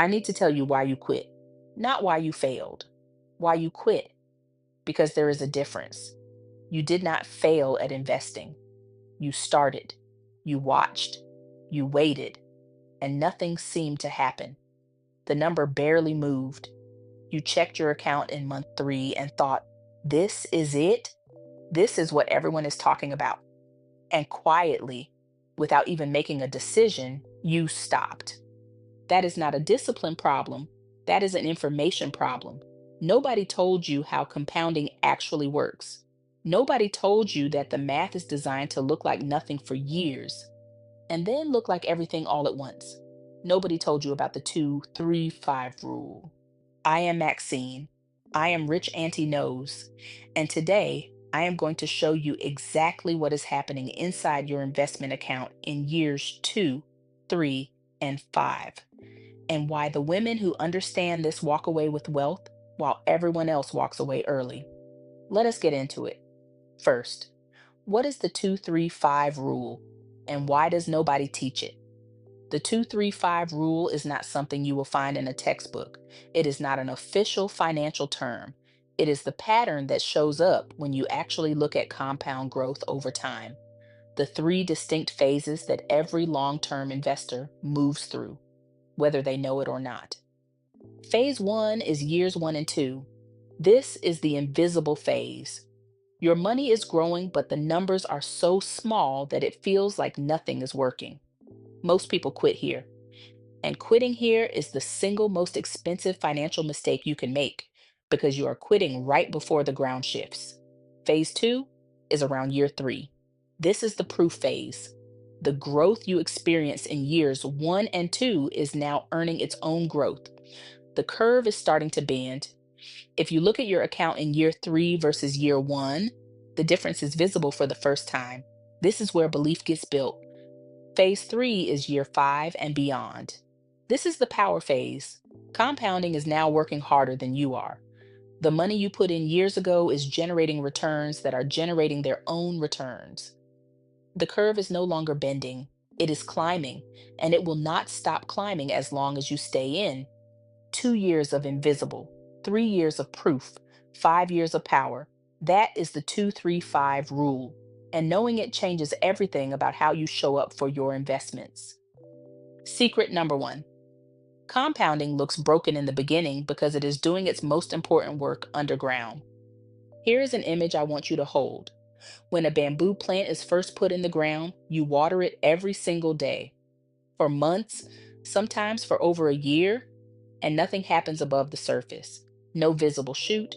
I need to tell you why you quit, not why you failed. Why you quit, because there is a difference. You did not fail at investing. You started, you watched, you waited, and nothing seemed to happen. The number barely moved. You checked your account in month 3 and thought, this is it? This is what everyone is talking about. And quietly, without even making a decision, you stopped. That is not a discipline problem. That is an information problem. Nobody told you how compounding actually works. Nobody told you that the math is designed to look like nothing for years and then look like everything all at once. Nobody told you about the 2-3-5 rule. I am Maxine. I am Rich Auntie Knows. And today I am going to show you exactly what is happening inside your investment account in years 2, 3, and 5, and why the women who understand this walk away with wealth while everyone else walks away early. Let us get into it. First, what is the 2-3-5 rule and why does nobody teach it? The 2-3-5 rule is not something you will find in a textbook. It is not an official financial term. It is the pattern that shows up when you actually look at compound growth over time. The 3 distinct phases that every long-term investor moves through, whether they know it or not. Phase 1 is years 1 and 2. This is the invisible phase. Your money is growing, but the numbers are so small that it feels like nothing is working. Most people quit here. And quitting here is the single most expensive financial mistake you can make because you are quitting right before the ground shifts. Phase 2 is around year 3. This is the proof phase. The growth you experience in years 1 and 2 is now earning its own growth. The curve is starting to bend. If you look at your account in year 3 versus year 1, the difference is visible for the first time. This is where belief gets built. Phase 3 is year 5 and beyond. This is the power phase. Compounding is now working harder than you are. The money you put in years ago is generating returns that are generating their own returns. The curve is no longer bending. It is climbing, and it will not stop climbing as long as you stay in. 2 years of invisible, 3 years of proof, 5 years of power. That is the 2-3-5 rule. And knowing it changes everything about how you show up for your investments. Secret number 1. Compounding looks broken in the beginning because it is doing its most important work underground. Here is an image I want you to hold. When a bamboo plant is first put in the ground, you water it every single day. For months, sometimes for over a year, and nothing happens above the surface. No visible shoot,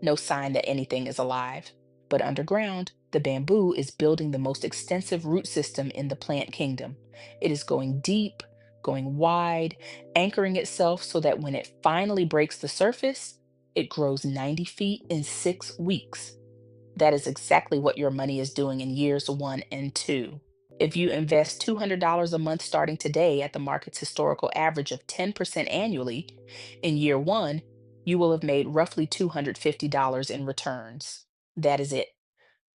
no sign that anything is alive. But underground, the bamboo is building the most extensive root system in the plant kingdom. It is going deep, going wide, anchoring itself so that when it finally breaks the surface, it grows 90 feet in 6 weeks. That is exactly what your money is doing in years 1 and 2. If you invest $200 a month starting today at the market's historical average of 10% annually, in year 1, you will have made roughly $250 in returns. That is it.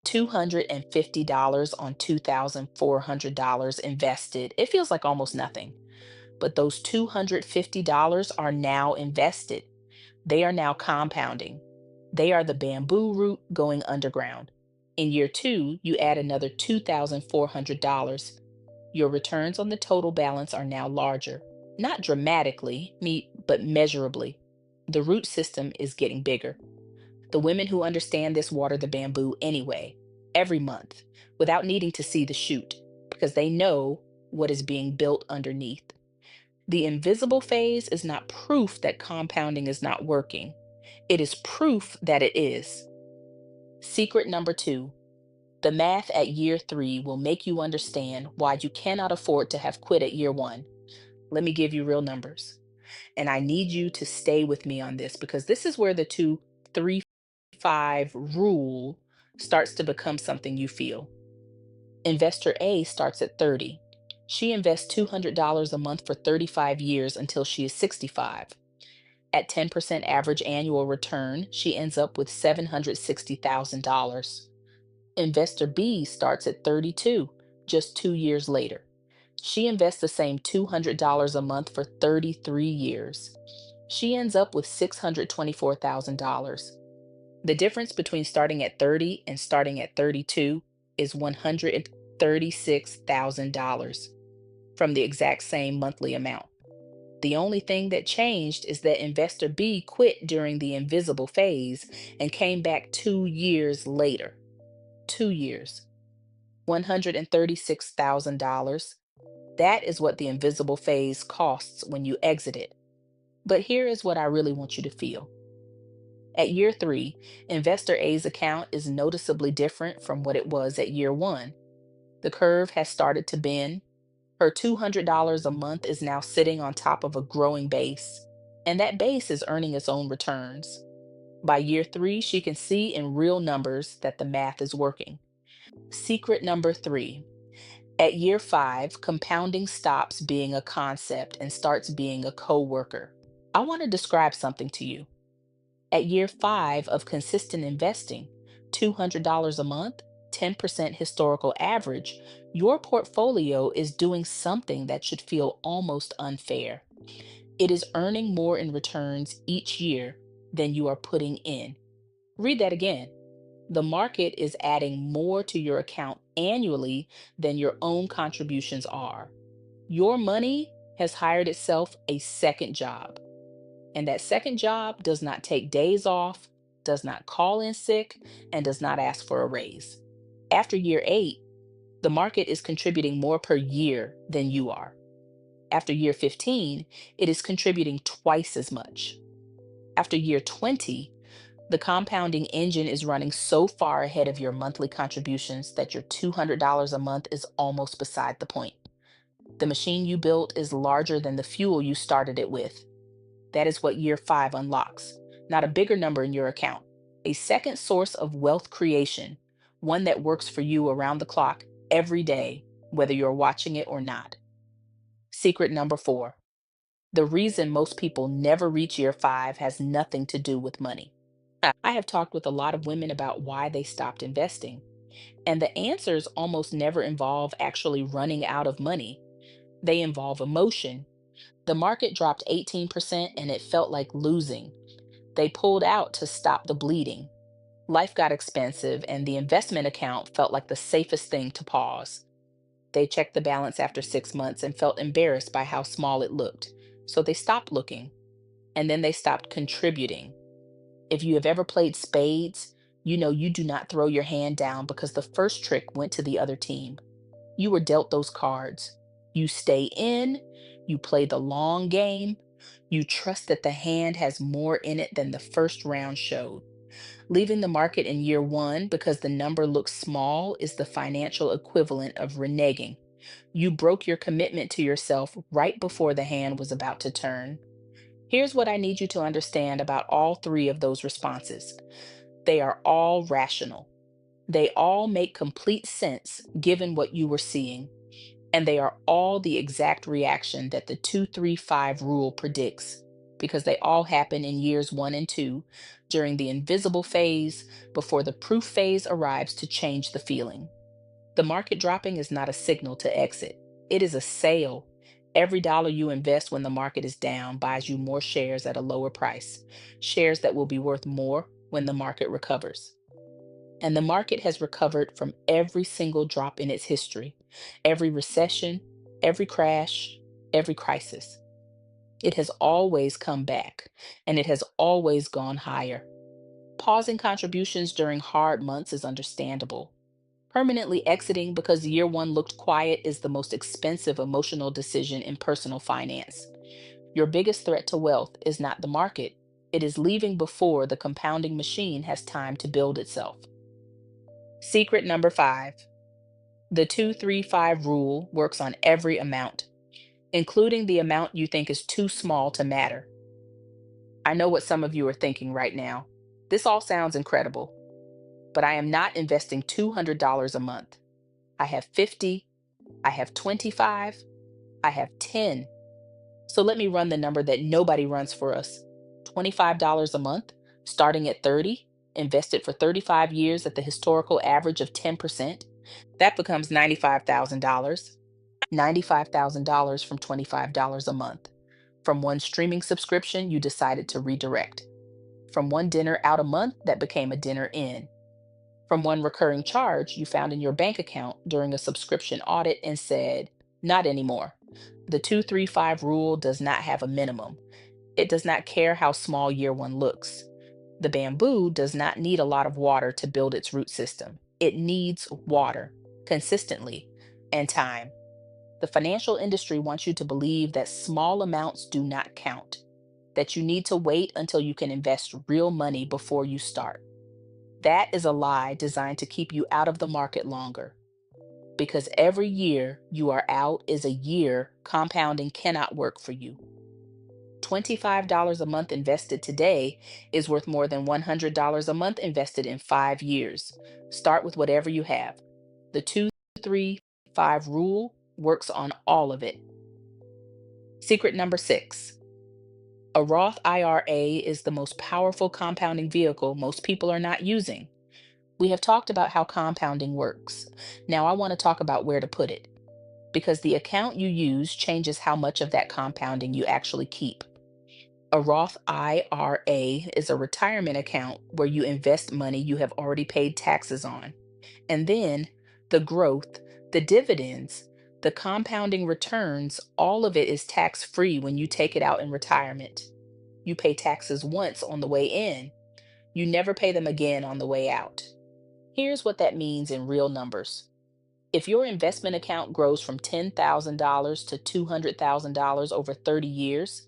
$250 on $2,400 invested. It feels like almost nothing. But those $250 are now invested. They are now compounding. They are the bamboo root going underground. In year 2, you add another $2,400. Your returns on the total balance are now larger. Not dramatically, but measurably. The root system is getting bigger. The women who understand this water the bamboo anyway, every month, without needing to see the shoot, because they know what is being built underneath. The invisible phase is not proof that compounding is not working. It is proof that it is. Secret number 2. The math at year 3 will make you understand why you cannot afford to have quit at year 1. Let me give you real numbers. And I need you to stay with me on this because this is where the 2-3-5 rule starts to become something you feel. Investor A starts at 30. She invests $200 a month for 35 years until she is 65. At 10% average annual return, she ends up with $760,000. Investor B starts at 32, just 2 years later. She invests the same $200 a month for 33 years. She ends up with $624,000. The difference between starting at 30 and starting at 32 is $136,000 from the exact same monthly amount. The only thing that changed is that investor B quit during the invisible phase and came back 2 years later. 2 years. $136,000. That is what the invisible phase costs when you exit it. But here is what I really want you to feel. At year 3, investor A's account is noticeably different from what it was at year 1. The curve has started to bend. Her $200 a month is now sitting on top of a growing base, and that base is earning its own returns. By year 3, she can see in real numbers that the math is working. Secret number 3. At year 5, compounding stops being a concept and starts being a coworker. I want to describe something to you. At year 5 of consistent investing, $200 a month, 10% historical average, your portfolio is doing something that should feel almost unfair. It is earning more in returns each year than you are putting in. Read that again. The market is adding more to your account annually than your own contributions are. Your money has hired itself a second job. And that second job does not take days off, does not call in sick, and does not ask for a raise. After year 8, the market is contributing more per year than you are. After year 15, it is contributing twice as much. After year 20, the compounding engine is running so far ahead of your monthly contributions that your $200 a month is almost beside the point. The machine you built is larger than the fuel you started it with. That is what year 5 unlocks, not a bigger number in your account, a second source of wealth creation, one that works for you around the clock every day, whether you're watching it or not. Secret number 4. The reason most people never reach year 5 has nothing to do with money. I have talked with a lot of women about why they stopped investing, and the answers almost never involve actually running out of money. They involve emotion. The market dropped 18% and it felt like losing. They pulled out to stop the bleeding. Life got expensive, and the investment account felt like the safest thing to pause. They checked the balance after 6 months and felt embarrassed by how small it looked. So they stopped looking, and then they stopped contributing. If you have ever played spades, you know you do not throw your hand down because the first trick went to the other team. You were dealt those cards. You stay in, you play the long game, you trust that the hand has more in it than the first round showed. Leaving the market in year 1 because the number looks small is the financial equivalent of reneging. You broke your commitment to yourself right before the hand was about to turn. Here's what I need you to understand about all 3 of those responses. They are all rational. They all make complete sense given what you were seeing. And they are all the exact reaction that the 2-3-5 rule predicts, because they all happen in years 1 and 2 during the invisible phase before the proof phase arrives to change the feeling. The market dropping is not a signal to exit, it is a sale. Every dollar you invest when the market is down buys you more shares at a lower price, shares that will be worth more when the market recovers. And the market has recovered from every single drop in its history, every recession, every crash, every crisis. It has always come back, and it has always gone higher. Pausing contributions during hard months is understandable. Permanently exiting because year 1 looked quiet is the most expensive emotional decision in personal finance. Your biggest threat to wealth is not the market, it is leaving before the compounding machine has time to build itself. Secret number 5. The 2-3-5 rule works on every amount, including the amount you think is too small to matter. I know what some of you are thinking right now. This all sounds incredible, but I am not investing $200 a month. I have 50, I have 25, I have 10. So let me run the number that nobody runs for us. $25 a month, starting at 30, invested for 35 years at the historical average of 10%. That becomes $95,000. $95,000 from $25 a month. From one streaming subscription you decided to redirect. From one dinner out a month that became a dinner in. From one recurring charge you found in your bank account during a subscription audit and said, not anymore. The 235 rule does not have a minimum. It does not care how small year one looks. The bamboo does not need a lot of water to build its root system. It needs water, consistently, and time. The financial industry wants you to believe that small amounts do not count, that you need to wait until you can invest real money before you start. That is a lie designed to keep you out of the market longer. Because every year you are out is a year compounding cannot work for you. $25 a month invested today is worth more than $100 a month invested in 5 years. Start with whatever you have. The 2-3-5 rule works on all of it. Secret number 6. A Roth IRA is the most powerful compounding vehicle most people are not using. We have talked about how compounding works. Now I want to talk about where to put it, because the account you use changes how much of that compounding you actually keep. A Roth IRA is a retirement account where you invest money you have already paid taxes on. And then the growth, the dividends, the compounding returns, all of it is tax-free when you take it out in retirement. You pay taxes once on the way in. You never pay them again on the way out. Here's what that means in real numbers. If your investment account grows from $10,000 to $200,000 over 30 years,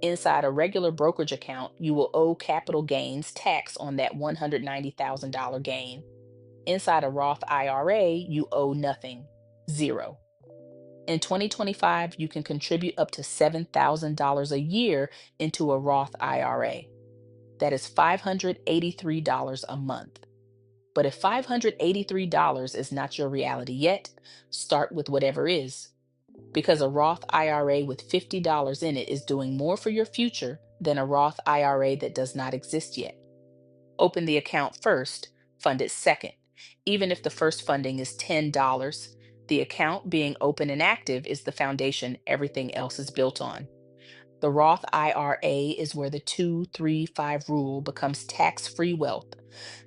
inside a regular brokerage account, you will owe capital gains tax on that $190,000 gain. Inside a Roth IRA, you owe nothing, zero. In 2025, you can contribute up to $7,000 a year into a Roth IRA. That is $583 a month. But if $583 is not your reality yet, start with whatever is. Because a Roth IRA with $50 in it is doing more for your future than a Roth IRA that does not exist yet. Open the account first, fund it second. Even if the first funding is $10, the account being open and active is the foundation everything else is built on. The Roth IRA is where the 2-3-5 rule becomes tax-free wealth.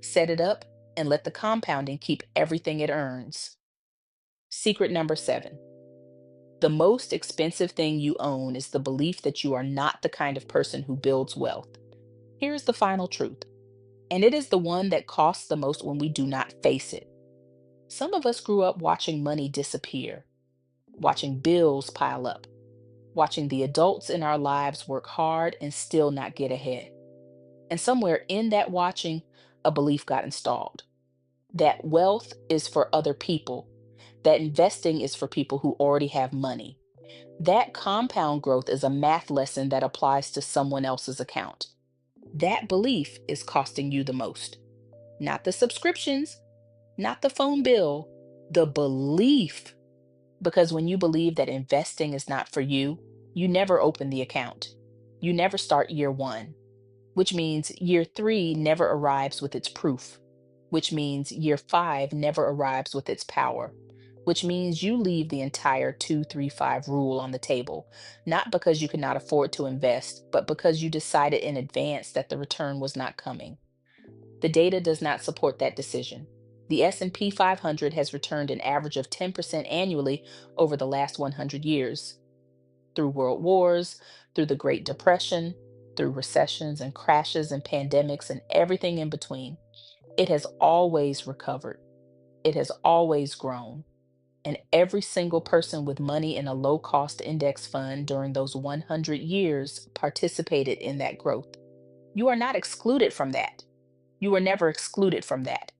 Set it up and let the compounding keep everything it earns. Secret number 7. The most expensive thing you own is the belief that you are not the kind of person who builds wealth. Here's the final truth, and it is the one that costs the most when we do not face it. Some of us grew up watching money disappear, watching bills pile up, watching the adults in our lives work hard and still not get ahead. And somewhere in that watching, a belief got installed that wealth is for other people, that investing is for people who already have money. That compound growth is a math lesson that applies to someone else's account. That belief is costing you the most. Not the subscriptions, not the phone bill, the belief. Because when you believe that investing is not for you, you never open the account. You never start year 1, which means year 3 never arrives with its proof, which means year 5 never arrives with its power, which means you leave the entire 2-3-5 rule on the table, not because you could not afford to invest, but because you decided in advance that the return was not coming. The data does not support that decision. The S&P 500 has returned an average of 10% annually over the last 100 years. Through world wars, through the Great Depression, through recessions and crashes and pandemics and everything in between, it has always recovered. It has always grown. And every single person with money in a low-cost index fund during those 100 years participated in that growth. You are not excluded from that. You were never excluded from that.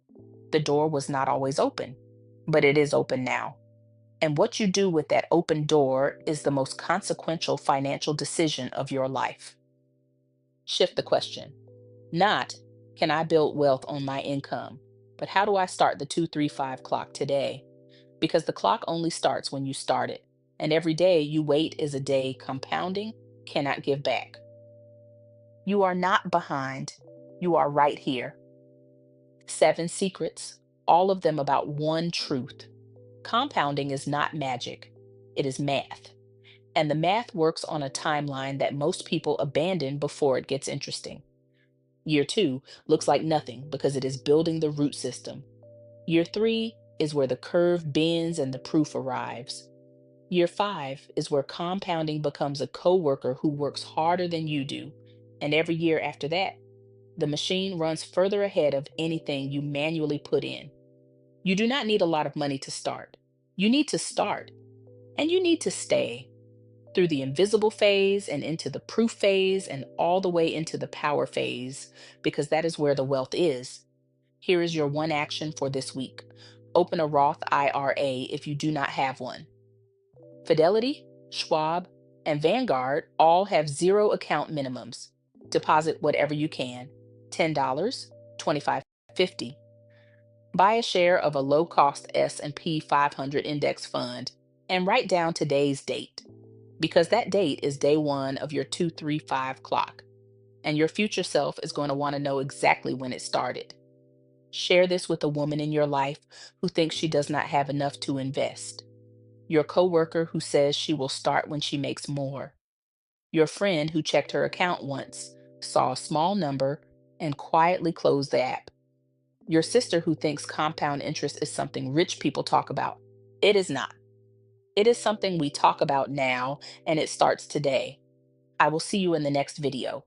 The door was not always open, but it is open now. And what you do with that open door is the most consequential financial decision of your life. Shift the question. Not, can I build wealth on my income? But how do I start the 2-3-5 clock today? Because the clock only starts when you start it. And every day you wait is a day compounding cannot give back. You are not behind. You are right here. 7 secrets, all of them about one truth. Compounding is not magic. It is math. And the math works on a timeline that most people abandon before it gets interesting. Year two looks like nothing because it is building the root system. Year three is where the curve bends and the proof arrives. Year five is where compounding becomes a coworker who works harder than you do. And every year after that, the machine runs further ahead of anything you manually put in. You do not need a lot of money to start. You need to start, and you need to stay through the invisible phase and into the proof phase and all the way into the power phase, because that is where the wealth is. Here is your one action for this week. Open a Roth IRA if you do not have one. Fidelity, Schwab, and Vanguard all have zero account minimums. Deposit whatever you can. $10, $25, $50. Buy a share of a low-cost S&P 500 index fund and write down today's date, because that date is day one of your 235 clock, and your future self is going to want to know exactly when it started. Share this with a woman in your life who thinks she does not have enough to invest. Your coworker who says she will start when she makes more. Your friend who checked her account once, saw a small number, and quietly closed the app. Your sister who thinks compound interest is something rich people talk about. It is not. It is something we talk about now, and it starts today. I will see you in the next video.